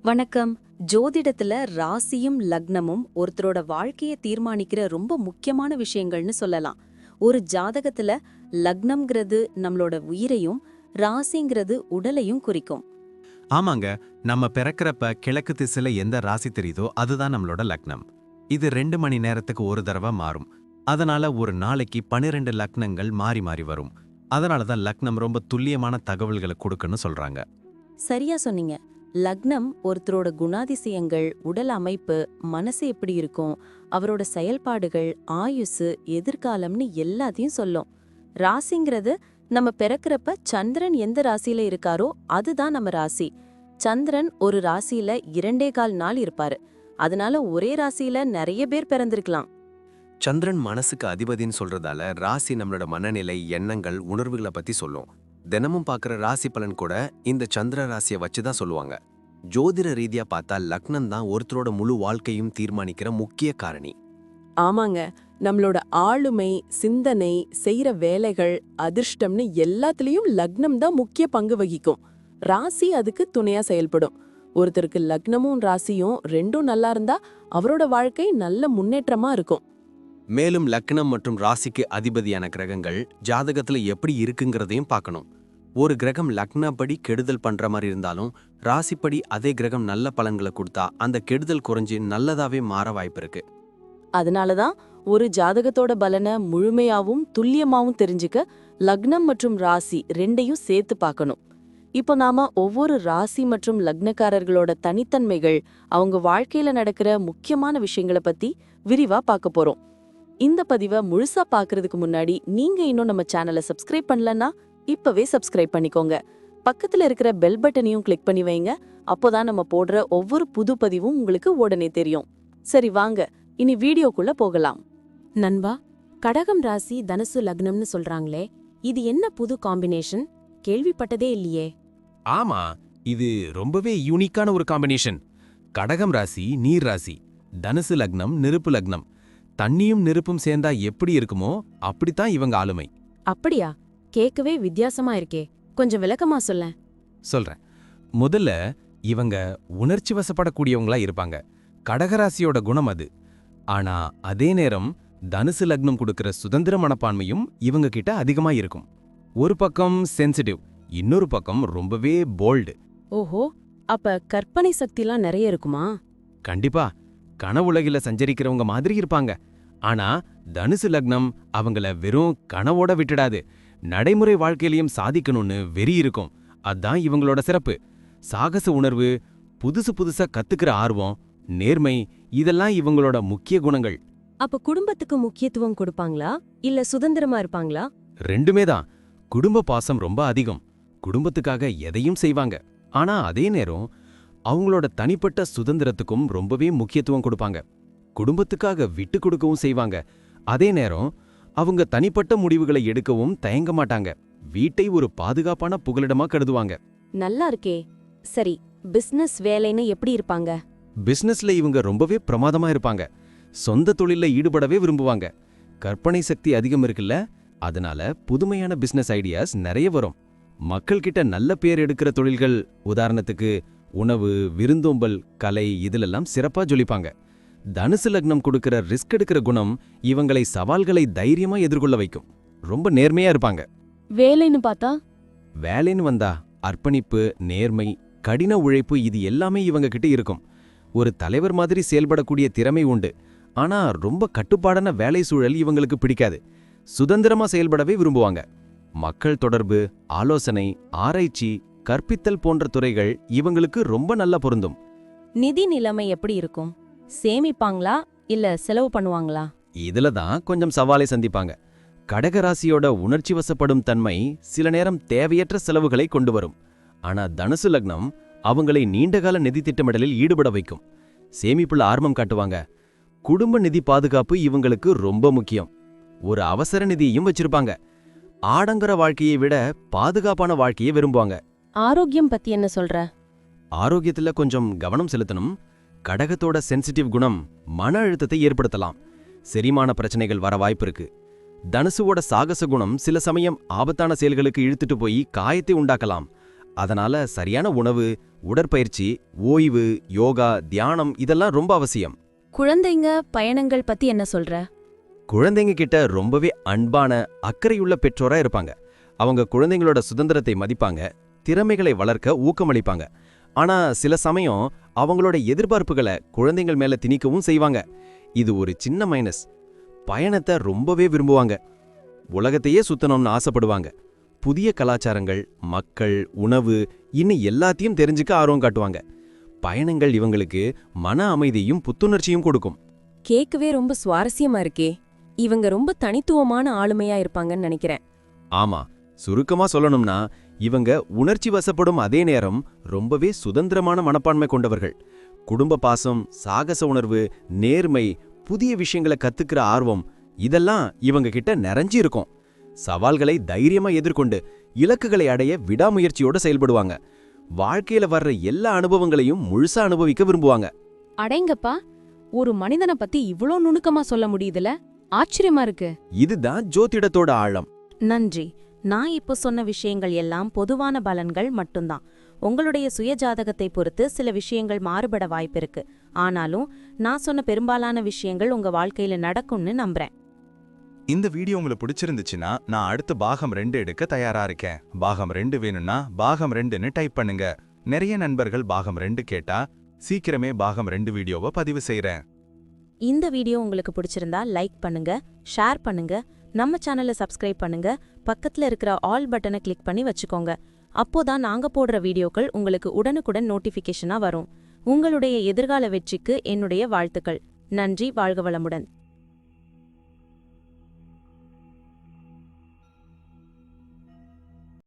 வணக்கம். ஜோதிடத்துல ராசியும் லக்னமும் ஒருத்தரோட வாழ்க்கைய தீர்மானிக்கிற ரொம்ப முக்கியமான விஷயங்கள்னு சொல்லலாம். ஒரு ஜாதகத்துல லக்னம்ங்கிறது நம்மளோட உயிரையும், ராசிங்கிறது உடலையும் குறிக்கும். ஆமாங்க. நம்ம பிறக்கிறப்ப கிழக்கு திசையில எந்த ராசி தெரியுதோ அதுதான் நம்மளோட லக்னம். இது 2 மணி நேரத்துக்கு ஒரு தடவை மாறும். அதனால ஒரு நாளைக்கு 12 லக்னங்கள் மாறி மாறி வரும். அதனால தான் லக்னம் ரொம்ப துல்லியமான தகவல்களை கொடுக்குன்னு சொல்றாங்க. சரியா சொன்னீங்க. லக்னம் ஒருத்தரோட குணாதிசயங்கள், உடல் அமைப்பு, மனசு எப்படி இருக்கும், அவரோட செயல்பாடுகள், ஆயுசு, எதிர்காலம்னு எல்லாத்தையும் சொல்லும். ராசிங்கிறது நம்ம பிறக்கிறப்ப சந்திரன் எந்த ராசியில இருக்காரோ அதுதான் நம்ம ராசி. சந்திரன் ஒரு ராசியில 2.25 நாள் இருப்பாரு. அதனால ஒரே ராசியில நிறைய பேர் பிறந்திருக்கலாம். சந்திரன் மனசுக்கு அதிபதின்னு சொல்றதால ராசி நம்மளோட மனநிலை, எண்ணங்கள், உணர்வுகளை பத்தி சொல்லும். தினமும் பார்க்குற ராசி பலன் கூட இந்த சந்திர ராசியை வச்சு தான் சொல்லுவாங்க. ஜோதிட ரீதியா பார்த்தா லக்னம் தான் ஒருத்தரோட முழு வாழ்க்கையும் தீர்மானிக்கிற முக்கிய காரணி. ஆமாங்க, நம்மளோட ஆளுமை, சிந்தனை, செய்யற வேலைகள், அதிர்ஷ்டம்னு எல்லாத்துலயும் லக்னம் தான் முக்கிய பங்கு வகிக்கும். ராசி அதுக்கு துணையா செயல்படும். ஒருத்தருக்கு லக்னமும் ராசியும் ரெண்டும் நல்லா இருந்தா அவரோட வாழ்க்கை நல்ல முன்னேற்றமா இருக்கும். மேலும் லக்னம் மற்றும் ராசிக்கு அதிபதியான கிரகங்கள் ஜாதகத்துல எப்படி இருக்குங்கிறதையும் பார்க்கணும். ஒரு கிரகம் லக்னப்படி கெடுதல் பண்ற மாதிரி இருந்தாலும் ராசிப்படி அதே கிரகம் நல்ல பலன்களை கொடுத்தா அந்த கெடுதல் குறைஞ்சு நல்லதாவே மாற வாய்ப்பு இருக்கு. அதனாலதான் ஒரு ஜாதகத்தோட பலனை முழுமையாவும் துல்லியமாவும் தெரிஞ்சுக்க லக்னம் மற்றும் ராசி ரெண்டையும் சேர்த்து பார்க்கணும். இப்போ நாம ஒவ்வொரு ராசி மற்றும் லக்னக்காரர்களோட தனித்தன்மைகள், அவங்க வாழ்க்கையில நடக்கிற முக்கியமான விஷயங்களை பத்தி விரிவா பார்க்க போறோம். இந்த பதிவை முழுசா பார்க்கறதுக்கு முன்னாடி நீங்க இன்னும் நம்ம சேனலை சப்ஸ்கிரைப் பண்ணலன்னா இப்பவே சப்ஸ்கிரைப் பண்ணிக்கோங்க. பக்கத்துல இருக்கிற பெல் பட்டனையும் கிளிக் பண்ணி வைங்க. அப்போதான் நம்ம போடுற ஒவ்வொரு புது பதிவும் உங்களுக்கு உடனே தெரியும். சரி வாங்க, இனி வீடியோக்குள்ள போகலாம். நண்பா, கடகம் ராசி தனுசு லக்னம்னு சொல்றாங்களே, இது என்ன புது காம்பினேஷன்? கேள்விப்பட்டதே இல்லையே. ஆமா, இது ரொம்பவே யூனிக்கான ஒரு காம்பினேஷன். கடகம் ராசி நீர் ராசி, தனுசு லக்னம் நெருப்பு லக்னம். தண்ணியும் நெருப்பும் சேர்ந்தா எப்படி இருக்குமோ அப்படித்தான் இவங்க ஆளுமை. அப்படியா? கேட்கவே வித்தியாசமா இருக்கே, கொஞ்சம் விளக்கமா சொல்லேன். சொல்றேன். முதல்ல இவங்க உணர்ச்சி வசப்படக்கூடியவங்களா இருப்பாங்க. கடகராசியோட குணம் அது. ஆனா அதே நேரம் தனுசு லக்னம் கொடுக்கிற சுதந்திர மனப்பான்மையும் இவங்க கிட்ட அதிகமா இருக்கும். ஒரு பக்கம் சென்சிட்டிவ், இன்னொரு பக்கம் ரொம்பவே போல்டு. ஓஹோ, அப்ப கற்பனை சக்திலாம் நிறைய இருக்குமா? கண்டிப்பா கனவுலகில சஞ்சரிக்கிறவங்க மாதிரி இருப்பாங்க. ஆனா தனுசு லக்னம் அவங்கள வெறும் கனவோட விட்டுடாது. நடைமுறை வாழ்க்கையிலையும் சாதிக்கணும்னு வெறி இருக்கும். அதான் இவங்களோட சிறப்பு. சாகச உணர்வு, புதுசு புதுசா கத்துக்கிற ஆர்வம், நேர்மை, இதெல்லாம் இவங்களோட முக்கிய குணங்கள். அப்ப குடும்பத்துக்கு முக்கியத்துவம் கொடுப்பாங்களா இல்ல சுதந்திரமா இருப்பாங்களா? ரெண்டுமே தான். குடும்ப பாசம் ரொம்ப அதிகம். குடும்பத்துக்காக எதையும் செய்வாங்க. ஆனா அதே நேரம் அவங்களோட தனிப்பட்ட சுதந்திரத்துக்கும் ரொம்பவே முக்கியத்துவம் கொடுப்பாங்க. குடும்பத்துக்காக விட்டு கொடுக்கவும் செய்வாங்க. அதே நேரம் அவங்க தனிப்பட்ட முடிவுகளை எடுக்கவும் தயங்க மாட்டாங்க. வீட்டை ஒரு பாதுகாப்பான புகலிடமா கருதுவாங்க. நல்லா இருக்கே. சரி, பிசினஸ் வேலைன்னு எப்படி இருப்பாங்க? பிசினஸ்ல இவங்க ரொம்பவே பிரமாதமா இருப்பாங்க. சொந்த தொழில்ல ஈடுபடவே விரும்புவாங்க. கற்பனை சக்தி அதிகம் இருக்குல்ல, அதனால புதுமையான பிசினஸ் ஐடியாஸ் நிறைய வரும். மக்கள்கிட்ட நல்ல பேர் எடுக்கிற தொழில்கள், உதாரணத்துக்கு உணவு, விருந்தோம்பல், கலை, இதிலெல்லாம் சிறப்பா ஜொலிப்பாங்க. தனுசு லக்னம் கொடுக்கிற ரிஸ்க் எடுக்கிற குணம் இவங்களை சவால்களை தைரியமா எதிர்கொள்ள வைக்கும். ரொம்ப நேர்மையா இருப்பாங்க. வேலைன்னு பார்த்தா? வேலைன்னு வந்தா அர்ப்பணிப்பு, நேர்மை, கடின உழைப்பு, இது எல்லாமே இவங்க கிட்ட இருக்கும். ஒரு தலைவர் மாதிரி செயல்படக்கூடிய திறமை உண்டு. ஆனா ரொம்ப கட்டுப்பாடான வேலை சூழல் இவங்களுக்கு பிடிக்காது. சுதந்திரமா செயல்படவே விரும்புவாங்க. மக்கள் தொடர்பு, ஆலோசனை, ஆராய்ச்சி, கற்பித்தல் போன்ற துறைகள் இவங்களுக்கு ரொம்ப நல்லா பொருந்தும். நிதி நிலைமை எப்படி இருக்கும்? சேமிப்பாங்களா இல்ல செலவு பண்ணுவாங்களா? இதுல தான் கொஞ்சம் சவாலை சந்திப்பாங்க. கடகராசியோட உணர்ச்சி வசப்படும் தன்மை சில நேரம் தேவையற்ற செலவுகளை கொண்டு வரும். ஆனா தனுசு லக்னம் அவங்களை நீண்டகால நிதி திட்டமிடலில் ஈடுபட வைக்கும். சேமிப்புல ஆர்வம் காட்டுவாங்க. குடும்ப நிதி பாதுகாப்பு இவங்களுக்கு ரொம்ப முக்கியம். ஒரு அவசர நிதியையும் வச்சிருப்பாங்க. ஆடம்பர வாழ்க்கையை விட பாதுகாப்பான வாழ்க்கையை விரும்புவாங்க. ஆரோக்கியம் பத்தி என்ன சொல்ற? ஆரோக்கியத்துல கொஞ்சம் கவனம் செலுத்தணும். கடகத்தோட சென்சிட்டிவ் குணம் மன அழுத்தத்தை ஏற்படுத்தலாம். செரிமான பிரச்சனைகள் வர வாய்ப்பு இருக்கு. தனுசுவோட சாகச குணம் சில சமயம் ஆபத்தான செயல்களுக்கு இழுத்துட்டு போய் காயத்தை உண்டாக்கலாம். அதனால சரியான உணவு, உடற்பயிற்சி, ஓய்வு, யோகா, தியானம் இதெல்லாம் ரொம்ப அவசியம். குழந்தைங்க பயணங்கள் பத்தி என்ன சொல்ற? குழந்தைங்க கிட்ட ரொம்பவே அன்பான, அக்கறையுள்ள பெற்றோரா இருப்பாங்க. அவங்க குழந்தைங்களோட சுதந்திரத்தை மதிப்பாங்க, திறமைகளை வளர்க்க ஊக்கமளிப்பாங்க. ஆனா சில சமயம் அவங்களோட எதிர்பார்ப்புகளை குழந்தைகள் மேல திணிக்கவும் செய்வாங்க. இது ஒரு சின்ன மைனஸ். பயணத்தை ரொம்பவே விரும்புவாங்க, உலகத்தையே சுத்தணும்னு ஆசைப்படுவாங்க. புதிய கலாச்சாரங்கள், மக்கள், உணவு இன்னும் எல்லாத்தையும் தெரிஞ்சுக்க ஆர்வம் காட்டுவாங்க. பயணங்கள் இவங்களுக்கு மன அமைதியும் புத்துணர்ச்சியும் கொடுக்கும். கேட்கவே ரொம்ப சுவாரஸ்யமா இருக்கே. இவங்க ரொம்ப தனித்துவமான ஆளுமையா இருப்பாங்கன்னு நினைக்கிறேன். ஆமா, சுருக்கமா சொல்லணும்னா இவங்க உணர்ச்சி வசப்படும் அதே நேரம் ரொம்பவே சுதந்திரமான மனப்பான்மை கொண்டவர்கள். குடும்ப பாசம், சாகச உணர்வு, நேர்மை, புதிய விஷயங்களை கத்துக்கிற ஆர்வம் இதெல்லாம் இவங்க கிட்ட நிறைஞ்சி இருக்கும். சவால்களை தைரியமா எதிர்கொண்டு இலக்குகளை அடைய விடாமுயற்சியோட செயல்படுவாங்க. வாழ்க்கையில வர்ற எல்லா அனுபவங்களையும் முழுசா அனுபவிக்க விரும்புவாங்க. அடேங்கப்பா, ஒரு மனிதனை பத்தி இவ்ளோ நுணுக்கமா சொல்ல முடியுதுல, ஆச்சரியமா இருக்கு. இதுதான் ஜோதிடத்தோட ஆழம். நன்றி. நான் இப்போ சொன்ன விஷயங்கள் எல்லாம் பொதுவான பலன்கள் மட்டும்தான். உங்களுடைய சுய ஜாதகத்தை பொறுத்து சில விஷயங்கள் மாறுபட வாய்ப்பிருக்கு. ஆனாலும் நான் சொன்ன பெரும்பாலான விஷயங்கள் உங்க வாழ்க்கையில நடக்கும்னு நம்புறேன். இந்த வீடியோ உங்களுக்கு பிடிச்சிருந்துச்சுன்னா நான் அடுத்து பாகம் 2 எடுக்க தயாரா இருக்கேன். பாகம் 2 வேணும்னா பாகம் 2ன்னு டைப் பண்ணுங்க. நிறைய நண்பர்கள் பாகம் 2 கேட்டா சீக்கிரமே பாகம் 2 வீடியோவை பதிவு செய்றேன். இந்த வீடியோ உங்களுக்கு பிடிச்சிருந்தா லைக் பண்ணுங்க, ஷேர் பண்ணுங்க, நம்ம சேனலை சப்ஸ்கிரைப் பண்ணுங்க, பக்கத்துல இருக்கிற ஆல் பட்டனை கிளிக் பண்ணி வச்சுக்கோங்க. அப்போதான் நாங்க போடுற வீடியோக்கள் உங்களுக்கு உடனுக்குடன் நோட்டிஃபிகேஷனா வரும். உங்களுடைய எதிர்கால வெற்றிக்கு என்னுடைய வாழ்த்துக்கள். நன்றி. வாழ்க வளமுடன்.